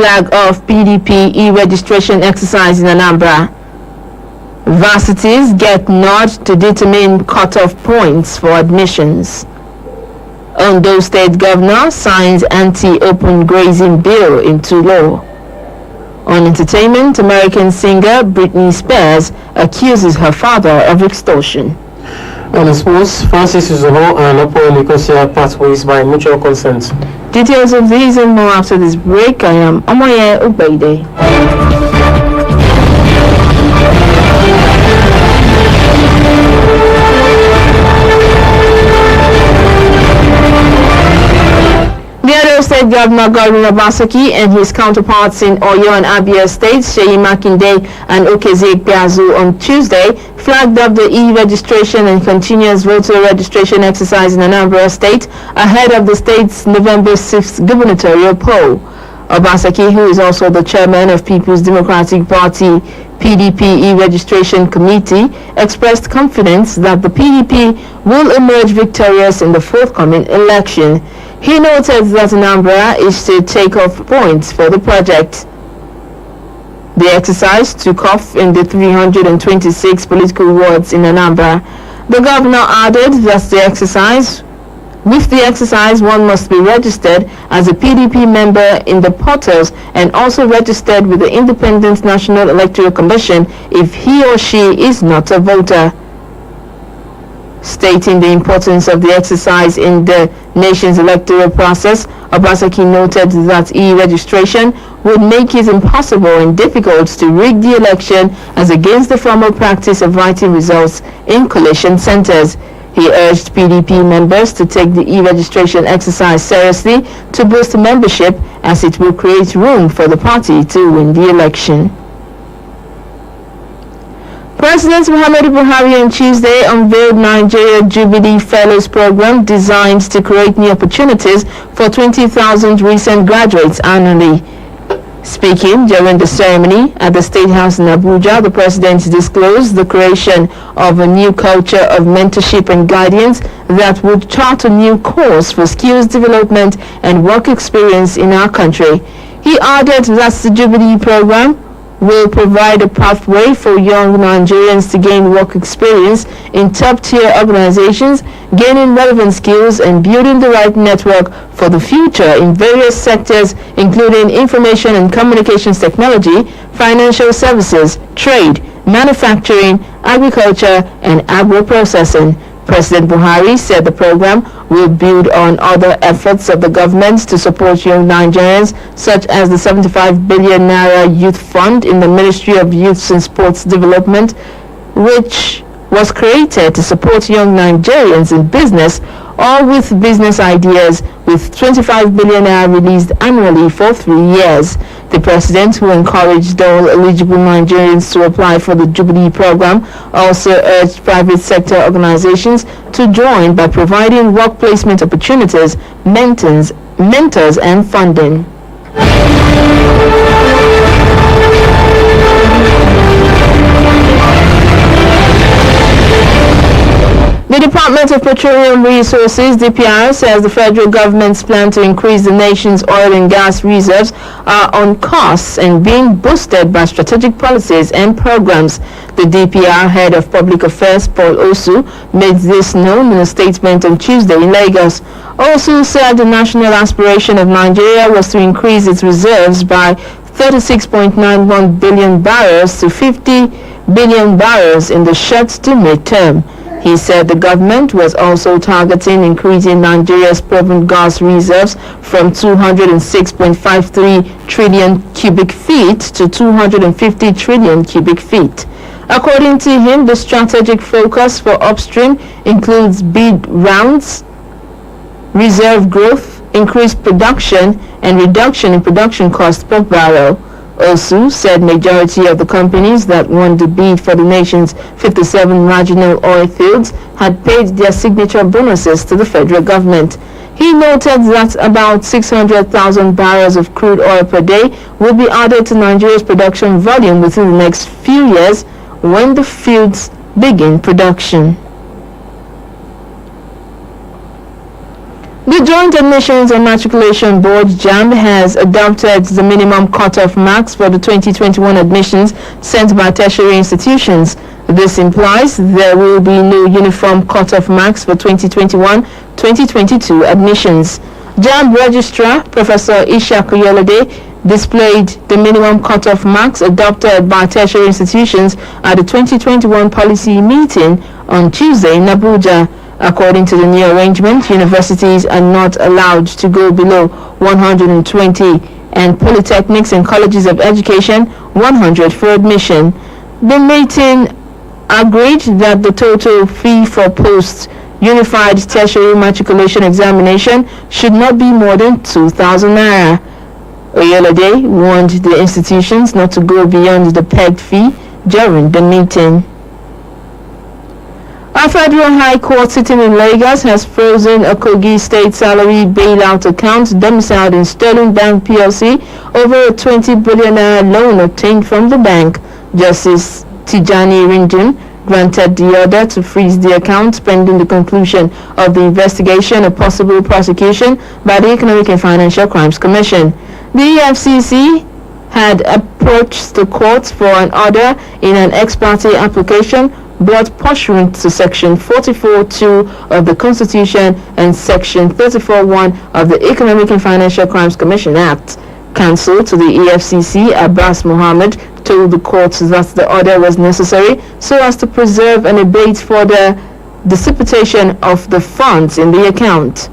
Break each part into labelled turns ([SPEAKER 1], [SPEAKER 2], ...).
[SPEAKER 1] flag off PDP e-registration exercise in Anambra. Varsities get nod to determine cut-off points for admissions. Ondo State Governor signs anti-open grazing bill into law. On entertainment, American singer Britney Spears accuses her father of extortion.
[SPEAKER 2] On the sports, Francis Uzoho and Apo Nicosia part ways by mutual consent.
[SPEAKER 1] Details of these and more after this break. I am Omoye Ubeide. The Edo State Governor Godwin Obaseki and his counterparts in Oyo and Abia states, Seyi Makinde and Okezie Ikpeazu, on Tuesday flagged up the e-registration and continuous voter registration exercise in Anambra State ahead of the state's November 6th gubernatorial poll. Obaseki, who is also the chairman of People's Democratic Party PDP e-registration committee, expressed confidence that the PDP will emerge victorious in the forthcoming election. He noted that Anambra is to take off points for the project. The exercise took off in the 326 political wards in Anambra. The governor added that with the exercise, one must be registered as a PDP member in the portals and also registered with the Independent National Electoral Commission if he or she is not a voter. Stating the importance of the exercise in the nation's electoral process, Obaseki noted that e-registration would make it impossible and difficult to rig the election as against the formal practice of writing results in collation centers. He urged PDP members to take the e-registration exercise seriously to boost membership, as it will create room for the party to win the election. President Muhammadu Buhari on Tuesday unveiled Nigeria Jubilee Fellows Program designed to create new opportunities for 20,000 recent graduates annually. Speaking during the ceremony at the State House in Abuja, the president disclosed the creation of a new culture of mentorship and guidance that would chart a new course for skills development and work experience in our country. He added that the Jubilee program will provide a pathway for young Nigerians to gain work experience in top-tier organizations, gaining relevant skills and building the right network for the future in various sectors, including information and communications technology, financial services, trade, manufacturing, agriculture, and agro-processing. President Buhari said the program will build on other efforts of the government to support young Nigerians, such as the 75 billion naira youth fund in the Ministry of Youth and Sports Development, which was created to support young Nigerians in business or with business ideas, with 25 billion naira released annually for 3 years. The president, who encouraged all eligible Nigerians to apply for the Jubilee program, also urged private sector organizations to join by providing work placement opportunities, mentors, and funding. The Department of Petroleum Resources, DPR, says the federal government's plan to increase the nation's oil and gas reserves are on course and being boosted by strategic policies and programs. The DPR head of public affairs, Paul Osu, made this known in a statement on Tuesday in Lagos. Osu said the national aspiration of Nigeria was to increase its reserves by 36.91 billion barrels to 50 billion barrels in the short to mid-term. He said the government was also targeting increasing Nigeria's proven gas reserves from 206.53 trillion cubic feet to 250 trillion cubic feet. According to him, the strategic focus for upstream includes bid rounds, reserve growth, increased production, and reduction in production cost per barrel. Osu said majority of the companies that won the bid for the nation's 57 marginal oil fields had paid their signature bonuses to the federal government. He noted that about 600,000 barrels of crude oil per day will be added to Nigeria's production volume within the next few years when the fields begin production. The Joint Admissions and Matriculation Board (JAMB) has adopted the minimum cutoff marks for the 2021 admissions sent by tertiary institutions. This implies there will be no uniform cutoff marks for 2021-2022 admissions. JAMB Registrar Professor Ishaq Oyelade displayed the minimum cutoff marks adopted by tertiary institutions at the 2021 policy meeting on Tuesday in Abuja. According to the new arrangement, universities are not allowed to go below 120 and polytechnics and colleges of education 100 for admission. The meeting agreed that the total fee for post-unified tertiary matriculation examination should not be more than 2,000 naira. Oyelade warned the institutions not to go beyond the pegged fee during the meeting. A federal high court sitting in Lagos has frozen a Kogi State salary bailout account domiciled in Sterling Bank PLC over a 20 billion naira loan obtained from the bank. Justice Tijani Ringin granted the order to freeze the account pending the conclusion of the investigation of possible prosecution by the Economic and Financial Crimes Commission. The EFCC had approached the court for an order in an ex parte application brought pursuant to Section 44(2) of the Constitution and Section 34(1) of the Economic and Financial Crimes Commission Act. Counsel to the EFCC, Abbas Mohammed, told the court that the order was necessary so as to preserve and abate further dissipation of the funds in the account.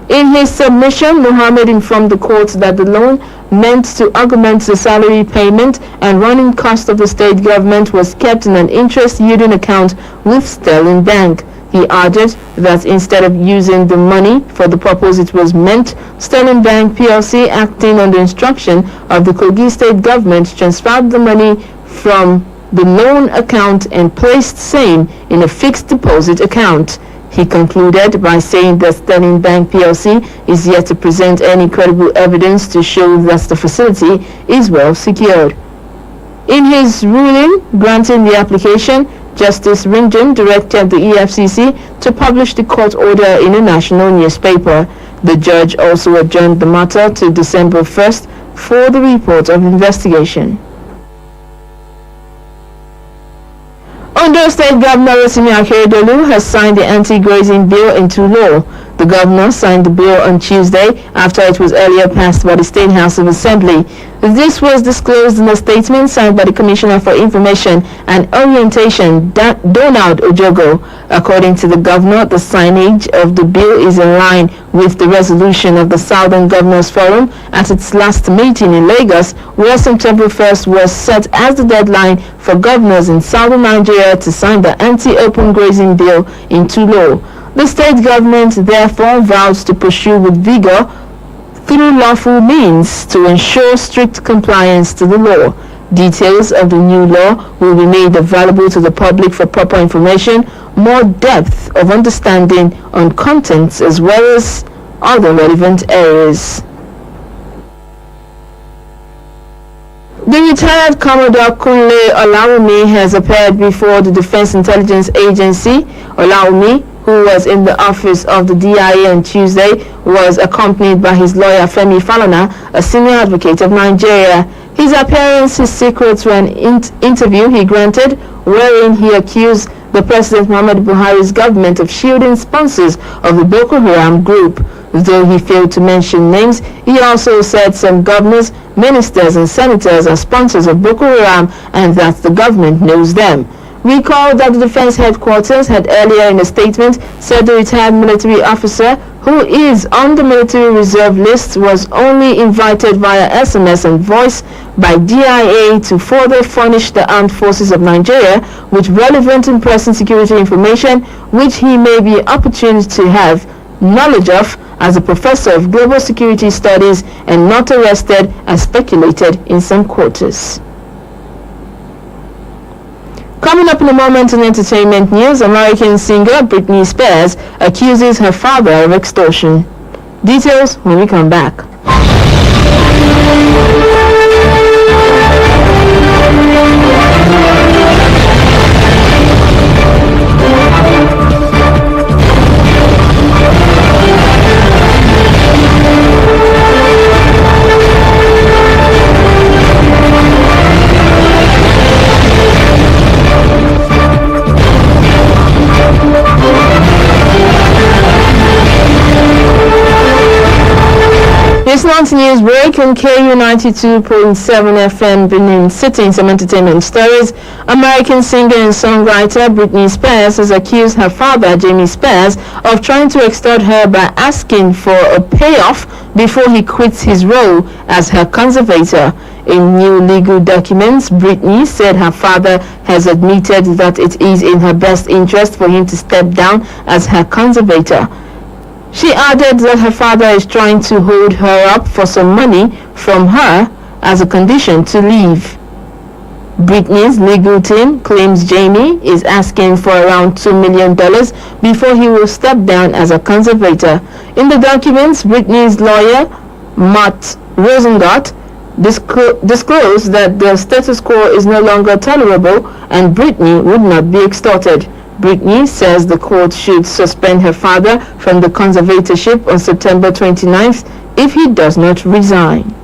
[SPEAKER 1] In his submission, Mohammed informed the court that the loan meant to augment the salary payment and running cost of the state government was kept in an interest-yielding account with Sterling Bank. He added that instead of using the money for the purpose it was meant, Sterling Bank PLC, acting on the instruction of the Kogi State government, transferred the money from the loan account and placed same in a fixed deposit account. He concluded by saying that Sterling Bank PLC is yet to present any credible evidence to show that the facility is well secured. In his ruling granting the application, Justice Ringin directed the EFCC to publish the court order in a national newspaper. The judge also adjourned the matter to December 1st for the report of investigation. Ondo State Governor Rotimi Akeredolu has signed the anti-grazing bill into law. The governor signed the bill on Tuesday after it was earlier passed by the State House of Assembly. This was disclosed in a statement signed by the Commissioner for Information and Orientation, Donald Ojogo. According to the governor, the signage of the bill is in line with the resolution of the Southern Governors Forum at its last meeting in Lagos, where September 1st was set as the deadline for governors in southern Nigeria to sign the anti-open grazing bill into law. The state government therefore vows to pursue with vigor through lawful means to ensure strict compliance to the law. Details of the new law will be made available to the public for proper information, more depth of understanding on contents as well as other relevant areas. The retired Commodore Kunle Olawumi has appeared before the Defense Intelligence Agency. Olawumi, who was in the office of the DIA on Tuesday, was accompanied by his lawyer Femi Falana, a senior advocate of Nigeria. His appearance is secret to an interview he granted, wherein he accused the President Muhammadu Buhari's government of shielding sponsors of the Boko Haram group. Though he failed to mention names, he also said some governors, ministers and senators are sponsors of Boko Haram and that the government knows them. Recall that the Defense Headquarters had earlier in a statement said the retired military officer, who is on the military reserve list, was only invited via SMS and voice by DIA to further furnish the armed forces of Nigeria with relevant and pressing security information which he may be opportune to have knowledge of as a professor of global security studies and not arrested as speculated in some quarters. Coming up in a moment in entertainment news, American singer Britney Spears accuses her father of extortion. Details when we come back. month's news break on KU 92.7 FM Benin City in some entertainment stories. American singer and songwriter Britney Spears has accused her father, Jamie Spears, of trying to extort her by asking for a payoff before he quits his role as her conservator. In new legal documents, Britney said her father has admitted that it is in her best interest for him to step down as her conservator. She added that her father is trying to hold her up for some money from her as a condition to leave. Britney's legal team claims Jamie is asking for around $2 million before he will step down as a conservator. In the documents, Britney's lawyer, Matt Rosengart, disclosed that the status quo is no longer tolerable and Britney would not be extorted. Britney says the court should suspend her father from the conservatorship on September 29th if he does not resign.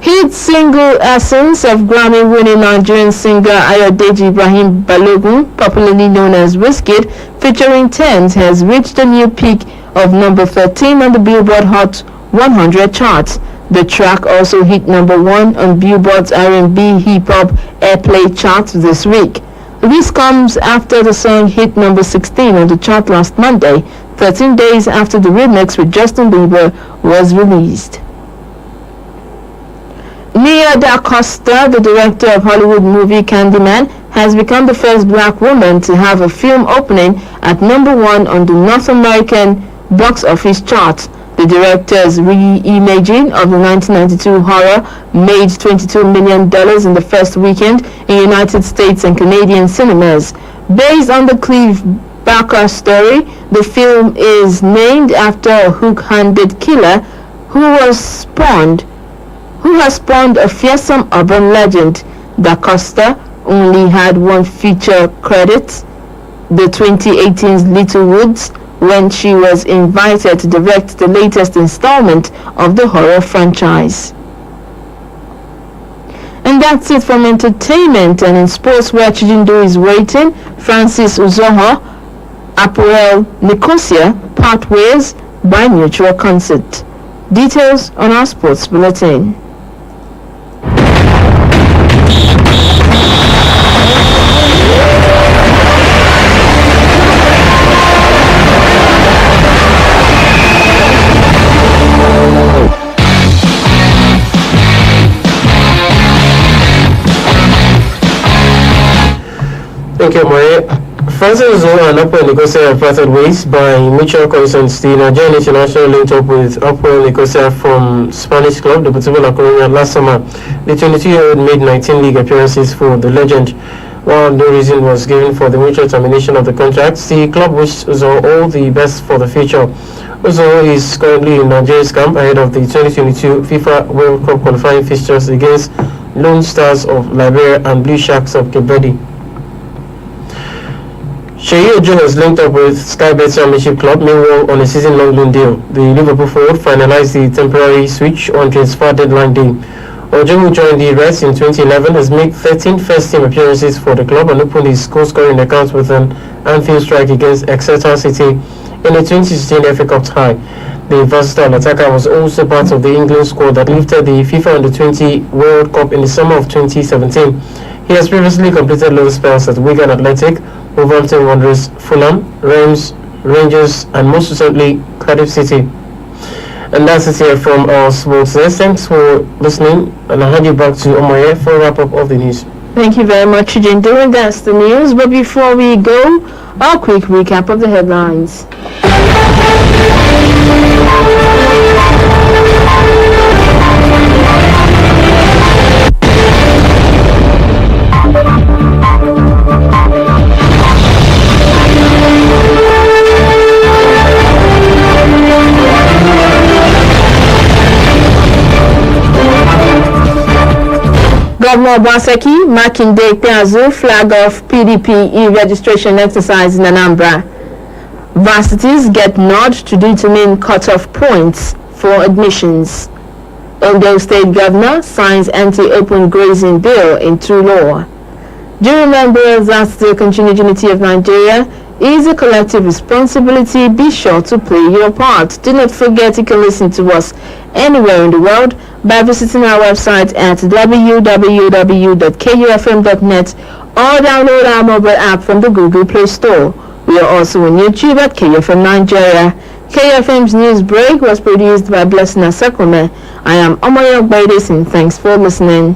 [SPEAKER 1] Hit single Essence of Grammy-winning Nigerian singer Ayodeji Ibrahim Balogun, popularly known as Wizkid, featuring Tems, has reached a new peak of number 13 on the Billboard Hot 100 charts. The track also hit number 1 on Billboard's R&B Hip-Hop Airplay chart this week. This comes after the song hit number 16 on the chart last Monday, 13 days after the remix with Justin Bieber was released. Nia Da Costa, the director of Hollywood movie Candyman, has become the first black woman to have a film opening at number 1 on the North American box office chart. The director's reimaging of the 1992 horror made $22 million in the first weekend in United States and Canadian cinemas. Based on the Clive Barker story, the film is named after a hook-handed killer who has spawned a fearsome urban legend. Da Costa only had one feature credit, the 2018's Little Woods, when she was invited to direct the latest installment of the horror franchise. And that's it from entertainment. And in sports, where Chijindu is waiting, Francis Uzoho, Apoel Nicosia part ways by mutual consent. Details on our sports bulletin.
[SPEAKER 2] Thank you, Maria. Francis Uzoho and Apoel Nicosia have parted ways by mutual consent. The Nigerian international linked up with Apoel Nicosia from Spanish club Deportivo La Coruña last summer. The 22-year-old made 19 league appearances for the legend. While no reason was given for the mutual termination of the contract, the club wished Uzoho all the best for the future. Uzoho is currently in Nigeria's camp ahead of the 2022 FIFA World Cup qualifying fixtures against Lone Stars of Liberia and Blue Sharks of Cape Verde. Sheyi Ojo has linked up with Sky Bet Championship Club, meanwhile on a season-long loan deal. The Liverpool forward finalized the temporary switch on transfer deadline day. Ojo, who joined the Reds in 2011, has made 13 first-team appearances for the club and opened his goal-scoring account with an Anfield strike against Exeter City in the 2016 FA Cup tie. The versatile attacker was also part of the England squad that lifted the FIFA Under-20 World Cup in the summer of 2017. He has previously completed loan spells at Wigan Athletic, Wolverhampton Wanderers, Fulham, Reims, Rangers, and most recently Cardiff City. And that's it here from our sports desk. Thanks for listening, and I'll hand you back to Omoye for a wrap-up of the news.
[SPEAKER 1] Thank you very much, Chijindu, and that's the news. But before we go, a quick recap of the headlines. Governor Obaseki, Makinde Ikpeazu flag off PDP e-registration exercise in Anambra. Varsities get nod to determine cut-off points for admissions. Ondo State Governor signs anti-open grazing bill into law. Do you remember that the continued unity of Nigeria is a collective responsibility. Be sure to play your part. Do not forget you can listen to us anywhere in the world by visiting our website at www.kufm.net or download our mobile app from the Google Play Store. We are also on YouTube at KFM Nigeria. KFM's news break was produced by Blessing Asakwame. I am Omoyo Gbaide, and thanks for listening.